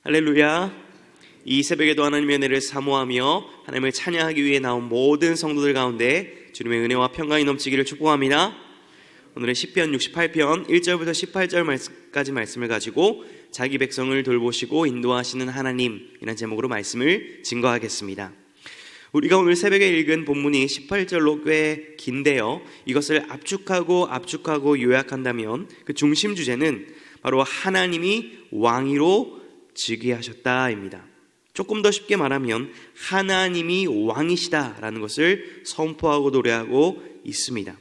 할렐루야. 이 새벽에도 하나님의 은혜를 사모하며 하나님을 찬양하기 위해 나온 모든 성도들 가운데 주님의 은혜와 평강이 넘치기를 축복합니다. 오늘은 시편 68편 1절부터 18절까지 말씀을 가지고 자기 백성을 돌보시고 인도하시는 하나님이라는 제목으로 말씀을 증거하겠습니다. 우리가 오늘 새벽에 읽은 본문이 18절로 꽤 긴데요, 이것을 압축하고 요약한다면 그 중심 주제는 바로 하나님이 왕위로 즉위하셨다입니다. 조금 더 쉽게 말하면 하나님이 왕이시다라는 것을 선포하고 노래하고 있습니다.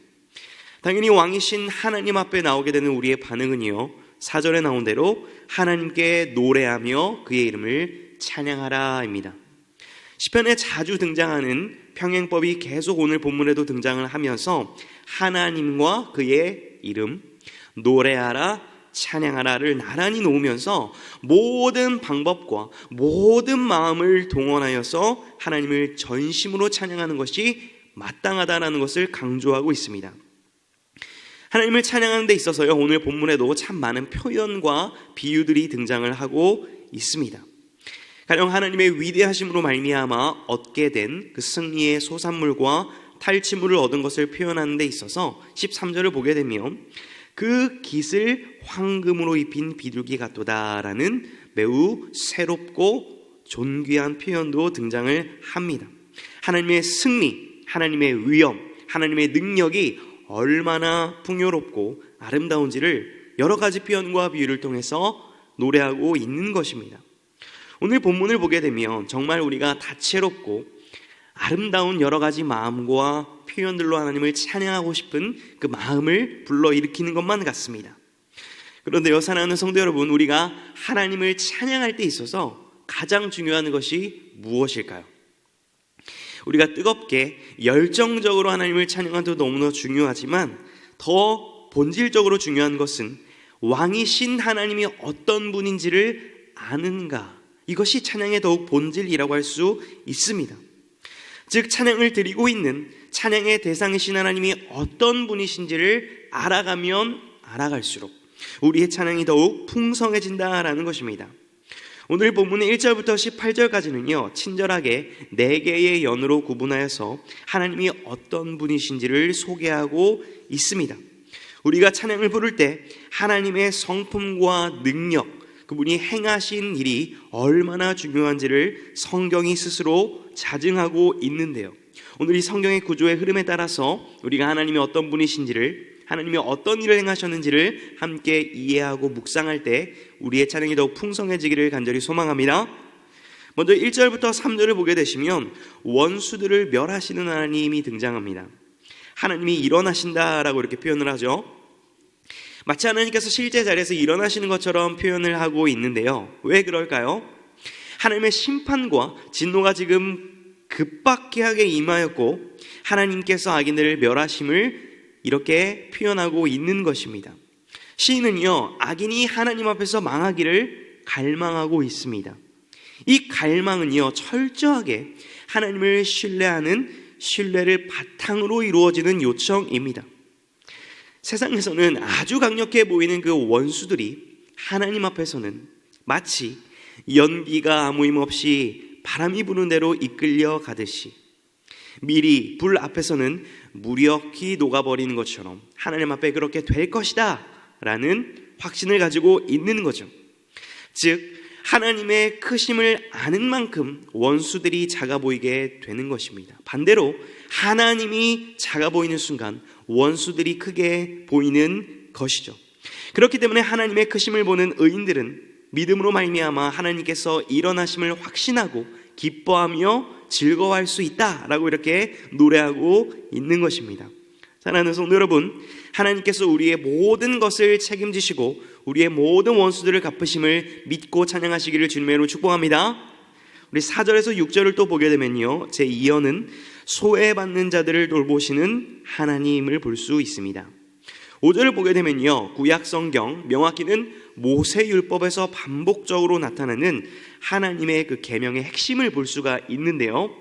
당연히 왕이신 하나님 앞에 나오게 되는 우리의 반응은요, 4절에 나온 대로 하나님께 노래하며 그의 이름을 찬양하라입니다. 시편에 자주 등장하는 평행법이 계속 오늘 본문에도 등장을 하면서 하나님과 그의 이름, 노래하라, 찬양하라를 나란히 놓으면서 모든 방법과 모든 마음을 동원하여서 하나님을 전심으로 찬양하는 것이 마땅하다는 것을 강조하고 있습니다. 하나님을 찬양하는 데 있어서요, 오늘 본문에도 참 많은 표현과 비유들이 등장을 하고 있습니다. 가령 하나님의 위대하심으로 말미암아 얻게 된 그 승리의 소산물과 탈취물을 얻은 것을 표현하는 데 있어서 13절을 보게 되면 그 깃을 황금으로 입힌 비둘기 같도다라는 매우 새롭고 존귀한 표현도 등장을 합니다. 하나님의 승리, 하나님의 위엄, 하나님의 능력이 얼마나 풍요롭고 아름다운지를 여러 가지 표현과 비유를 통해서 노래하고 있는 것입니다. 오늘 본문을 보게 되면 정말 우리가 다채롭고 아름다운 여러 가지 마음과 표현들로 하나님을 찬양하고 싶은 그 마음을 불러일으키는 것만 같습니다. 그런데요, 사랑하는 성도 여러분, 우리가 하나님을 찬양할 때 있어서 가장 중요한 것이 무엇일까요? 우리가 뜨겁게 열정적으로 하나님을 찬양하도 너무나 중요하지만 더 본질적으로 중요한 것은 왕이신 하나님이 어떤 분인지를 아는가, 이것이 찬양의 더욱 본질이라고 할 수 있습니다. 즉, 찬양을 드리고 있는 찬양의 대상이신 하나님이 어떤 분이신지를 알아가면 알아갈수록 우리의 찬양이 더욱 풍성해진다라는 것입니다. 오늘 본문의 1절부터 18절까지는요, 친절하게 4개의 연으로 구분하여서 하나님이 어떤 분이신지를 소개하고 있습니다. 우리가 찬양을 부를 때 하나님의 성품과 능력, 그분이 행하신 일이 얼마나 중요한지를 성경이 스스로 자증하고 있는데요, 오늘 이 성경의 구조의 흐름에 따라서 우리가 하나님이 어떤 분이신지를, 하나님이 어떤 일을 행하셨는지를 함께 이해하고 묵상할 때 우리의 찬양이 더욱 풍성해지기를 간절히 소망합니다. 먼저 1절부터 3절을 보게 되시면 원수들을 멸하시는 하나님이 등장합니다. 하나님이 일어나신다라고 이렇게 표현을 하죠. 마치 하나님께서 실제 자리에서 일어나시는 것처럼 표현을 하고 있는데요, 왜 그럴까요? 하나님의 심판과 진노가 지금 급박하게 임하였고 하나님께서 악인들을 멸하심을 이렇게 표현하고 있는 것입니다. 시인은요, 악인이 하나님 앞에서 망하기를 갈망하고 있습니다. 이 갈망은요, 철저하게 하나님을 신뢰하는 신뢰를 바탕으로 이루어지는 요청입니다. 세상에서는 아주 강력해 보이는 그 원수들이 하나님 앞에서는 마치 연기가 아무 힘 없이 바람이 부는 대로 이끌려 가듯이, 미리 불 앞에서는 무력히 녹아버리는 것처럼 하나님 앞에 그렇게 될 것이다 라는 확신을 가지고 있는 거죠. 즉, 하나님의 크심을 아는 만큼 원수들이 작아 보이게 되는 것입니다. 반대로 하나님이 작아 보이는 순간 원수들이 크게 보이는 것이죠. 그렇기 때문에 하나님의 크심을 보는 의인들은 믿음으로 말미암아 하나님께서 일어나심을 확신하고 기뻐하며 즐거워할 수 있다라고 이렇게 노래하고 있는 것입니다. 사랑하는 성도 여러분, 하나님께서 우리의 모든 것을 책임지시고 우리의 모든 원수들을 갚으심을 믿고 찬양하시기를 주님의 이름으로 축복합니다. 우리 4절에서 6절을 또 보게 되면요, 제2연은 소외받는 자들을 돌보시는 하나님을 볼 수 있습니다. 5절을 보게 되면요, 구약 성경 명확히는 모세율법에서 반복적으로 나타나는 하나님의 그 계명의 핵심을 볼 수가 있는데요,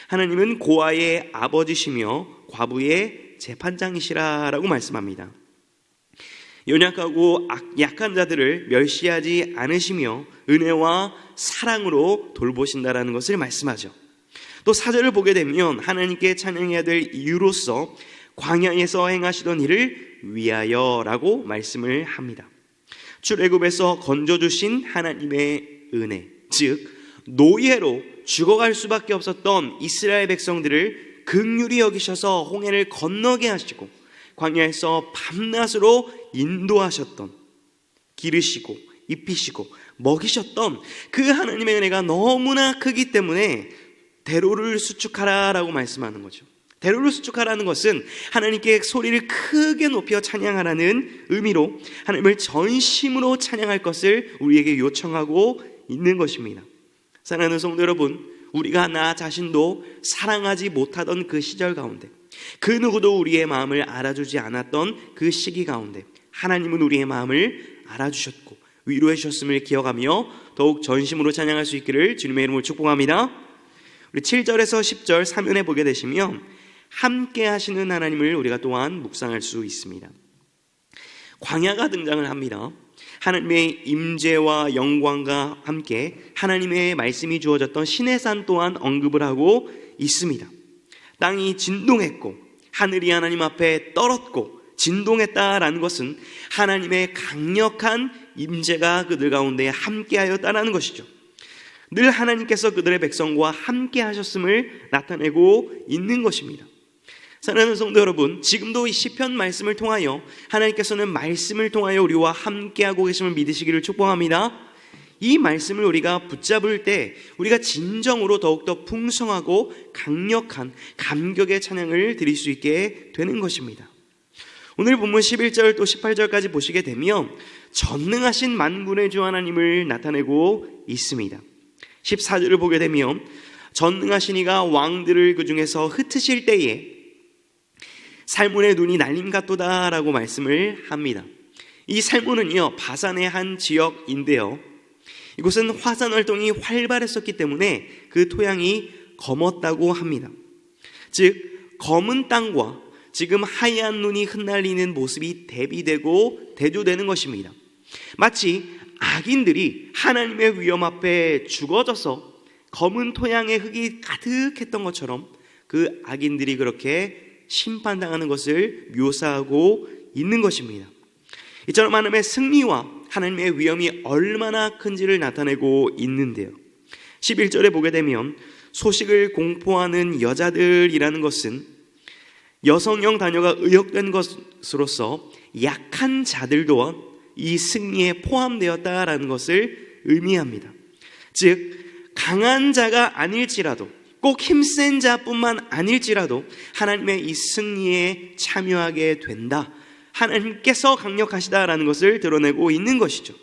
하나님은 고아의 아버지시며 과부의 재판장이시라라고 말씀합니다. 연약하고 약한 자들을 멸시하지 않으시며 은혜와 사랑으로 돌보신다라는 것을 말씀하죠. 또 4절을 보게 되면 하나님께 찬양해야 될 이유로서 광야에서 행하시던 일을 위하여라고 말씀을 합니다. 출애굽에서 건져주신 하나님의 은혜, 즉 노예로 죽어갈 수밖에 없었던 이스라엘 백성들을 긍휼히 여기셔서 홍해를 건너게 하시고 광야에서 밤낮으로 인도하셨던, 기르시고 입히시고 먹이셨던 그 하나님의 은혜가 너무나 크기 때문에 대로를 수축하라라고 말씀하는 거죠. 대로를 수축하라는 것은 하나님께 소리를 크게 높여 찬양하라는 의미로 하나님을 전심으로 찬양할 것을 우리에게 요청하고 있는 것입니다. 사랑하는 성도 여러분, 우리가 나 자신도 사랑하지 못하던 그 시절 가운데, 그 누구도 우리의 마음을 알아주지 않았던 그 시기 가운데 하나님은 우리의 마음을 알아주셨고 위로해 주셨음을 기억하며 더욱 전심으로 찬양할 수 있기를 주님의 이름으로 축복합니다. 우리 7절에서 10절 사면에 보게 되시면 함께 하시는 하나님을 우리가 또한 묵상할 수 있습니다. 광야가 등장을 합니다. 하나님의 임재와 영광과 함께 하나님의 말씀이 주어졌던 시내산 또한 언급을 하고 있습니다. 땅이 진동했고 하늘이 하나님 앞에 떨었고 진동했다라는 것은 하나님의 강력한 임재가 그들 가운데 함께하였다라는 것이죠. 늘 하나님께서 그들의 백성과 함께 하셨음을 나타내고 있는 것입니다. 사랑하는 성도 여러분, 지금도 이 시편 말씀을 통하여 하나님께서는 말씀을 통하여 우리와 함께하고 계심을 믿으시기를 축복합니다. 이 말씀을 우리가 붙잡을 때 우리가 진정으로 더욱더 풍성하고 강력한 감격의 찬양을 드릴 수 있게 되는 것입니다. 오늘 본문 11절 또 18절까지 보시게 되면 전능하신 만군의 주 하나님을 나타내고 있습니다. 14절을 보게 되면 전능하신 이가 왕들을 그 중에서 흩으실 때에 살몬의 눈이 날림 같도다 라고 말씀을 합니다. 이 살몬은요, 바산의 한 지역인데요, 이곳은 화산 활동이 활발했었기 때문에 그 토양이 검었다고 합니다. 즉 검은 땅과 지금 하얀 눈이 흩날리는 모습이 대비되고 대조되는 것입니다. 마치 악인들이 하나님의 위엄 앞에 죽어져서 검은 토양에 흙이 가득했던 것처럼 그 악인들이 그렇게 심판당하는 것을 묘사하고 있는 것입니다. 이처럼 하나님의 승리와 하나님의 위엄이 얼마나 큰지를 나타내고 있는데요, 11절에 보게 되면 소식을 공포하는 여자들이라는 것은 여성형 단어가 의역된 것으로서 약한 자들도 이 승리에 포함되었다라는 것을 의미합니다. 즉 강한 자가 아닐지라도, 꼭 힘센 자뿐만 아닐지라도 하나님의 이 승리에 참여하게 된다, 하나님께서 강력하시다라는 것을 드러내고 있는 것이죠.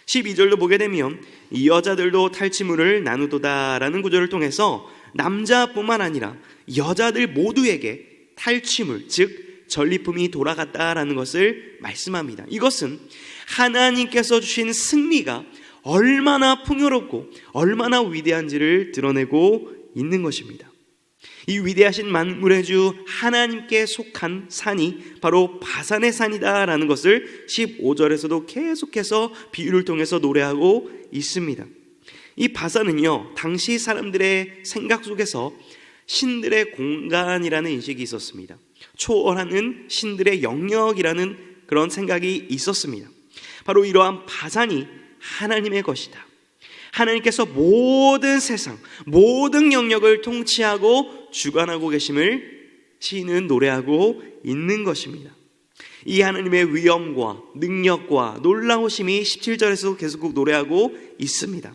12절도 보게 되면 이 여자들도 탈취물을 나누도다라는 구절을 통해서 남자뿐만 아니라 여자들 모두에게 탈취물, 즉 전리품이 돌아갔다라는 것을 말씀합니다. 이것은 하나님께서 주신 승리가 얼마나 풍요롭고 얼마나 위대한지를 드러내고 있는 것입니다. 이 위대하신 만물의 주 하나님께 속한 산이 바로 바산의 산이다라는 것을 15절에서도 계속해서 비유를 통해서 노래하고 있습니다. 이 바산은요, 당시 사람들의 생각 속에서 신들의 공간이라는 인식이 있었습니다. 초월하는 신들의 영역이라는 그런 생각이 있었습니다. 바로 이러한 바산이 하나님의 것이다, 하나님께서 모든 세상, 모든 영역을 통치하고 주관하고 계심을 시인은 노래하고 있는 것입니다. 이 하나님의 위엄과 능력과 놀라우심이 17절에서 계속 노래하고 있습니다.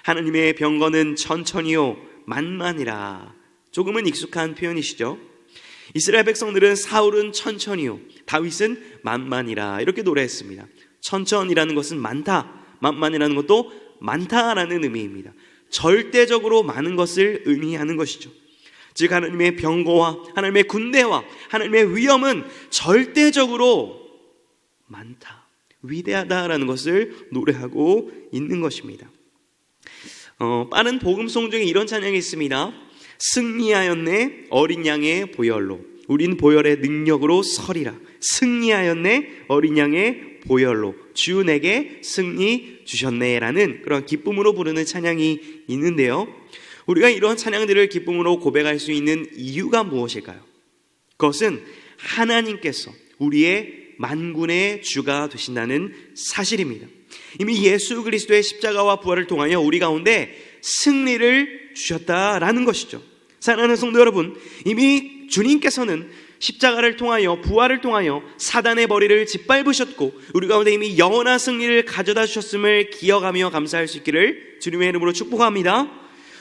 하나님의 병거는 천천히요 만만이라. 조금은 익숙한 표현이시죠. 이스라엘 백성들은 사울은 천천히요, 다윗은 만만이라 이렇게 노래했습니다. 천천이라는 것은 많다, 만만이라는 것도 많다라는 의미입니다. 절대적으로 많은 것을 의미하는 것이죠. 즉 하나님의 병거와 하나님의 군대와 하나님의 위엄은 절대적으로 많다, 위대하다라는 것을 노래하고 있는 것입니다. 빠른 복음송 중에 이런 찬양이 있습니다. 승리하였네 어린 양의 보혈로, 우린 보혈의 능력으로 서리라. 승리하였네. 어린 양의 보혈로 주 내게 승리 주셨네. 라는 그런 기쁨으로 부르는 찬양이 있는데요, 우리가 이러한 찬양들을 기쁨으로 고백할 수 있는 이유가 무엇일까요? 그것은 하나님께서 우리의 만군의 주가 되신다는 사실입니다. 이미 예수 그리스도의 십자가와 부활을 통하여 우리 가운데 승리를 주셨다라는 것이죠. 사랑하는 성도 여러분, 이미 주님께서는 십자가를 통하여 부활을 통하여 사단의 머리를 짓밟으셨고 우리 가운데 이미 영원한 승리를 가져다 주셨음을 기억하며 감사할 수 있기를 주님의 이름으로 축복합니다.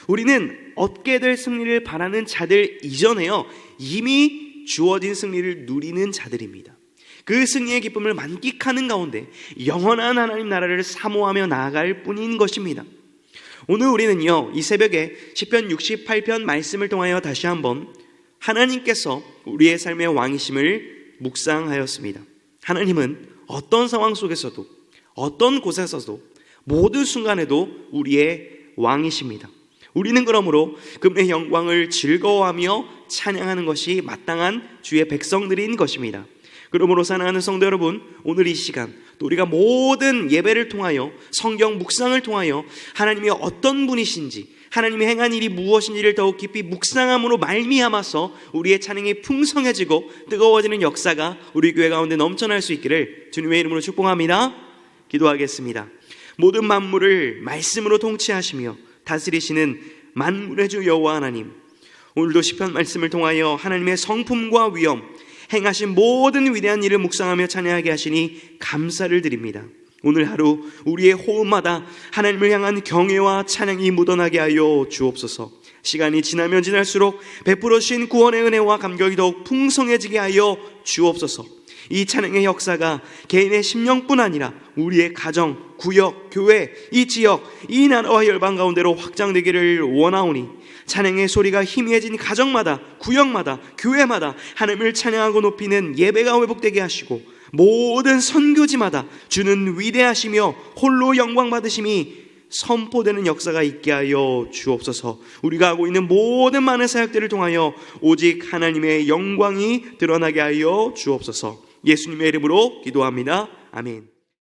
우리는 얻게 될 승리를 바라는 자들 이전에요, 이미 주어진 승리를 누리는 자들입니다. 그 승리의 기쁨을 만끽하는 가운데 영원한 하나님 나라를 사모하며 나아갈 뿐인 것입니다. 오늘 우리는요, 이 새벽에 시편 68편 말씀을 통하여 다시 한번 하나님께서 우리의 삶의 왕이심을 묵상하였습니다. 하나님은 어떤 상황 속에서도, 어떤 곳에서도, 모든 순간에도 우리의 왕이십니다. 우리는 그러므로 그분의 영광을 즐거워하며 찬양하는 것이 마땅한 주의 백성들인 것입니다. 그러므로 사랑하는 성도 여러분, 오늘 이 시간 또 우리가 모든 예배를 통하여 성경 묵상을 통하여 하나님이 어떤 분이신지, 하나님이 행한 일이 무엇인지를 더욱 깊이 묵상함으로 말미암아서 우리의 찬양이 풍성해지고 뜨거워지는 역사가 우리 교회 가운데 넘쳐날 수 있기를 주님의 이름으로 축복합니다. 기도하겠습니다. 모든 만물을 말씀으로 통치하시며 다스리시는 만물의 주 여호와 하나님, 오늘도 시편 말씀을 통하여 하나님의 성품과 위엄, 행하신 모든 위대한 일을 묵상하며 찬양하게 하시니 감사를 드립니다. 오늘 하루 우리의 호흡마다 하나님을 향한 경외와 찬양이 묻어나게 하여 주옵소서. 시간이 지나면 지날수록 베풀어 주신 구원의 은혜와 감격이 더욱 풍성해지게 하여 주옵소서. 이 찬양의 역사가 개인의 심령뿐 아니라 우리의 가정, 구역, 교회, 이 지역, 이 나라와 열방 가운데로 확장되기를 원하오니 찬양의 소리가 희미해진 가정마다, 구역마다, 교회마다 하나님을 찬양하고 높이는 예배가 회복되게 하시고 모든 선교지마다 주는 위대하시며 홀로 영광 받으심이 선포되는 역사가 있게 하여 주옵소서. 우리가 하고 있는 모든 많은 사역들을 통하여 오직 하나님의 영광이 드러나게 하여 주옵소서. 예수님의 이름으로 기도합니다. 아멘.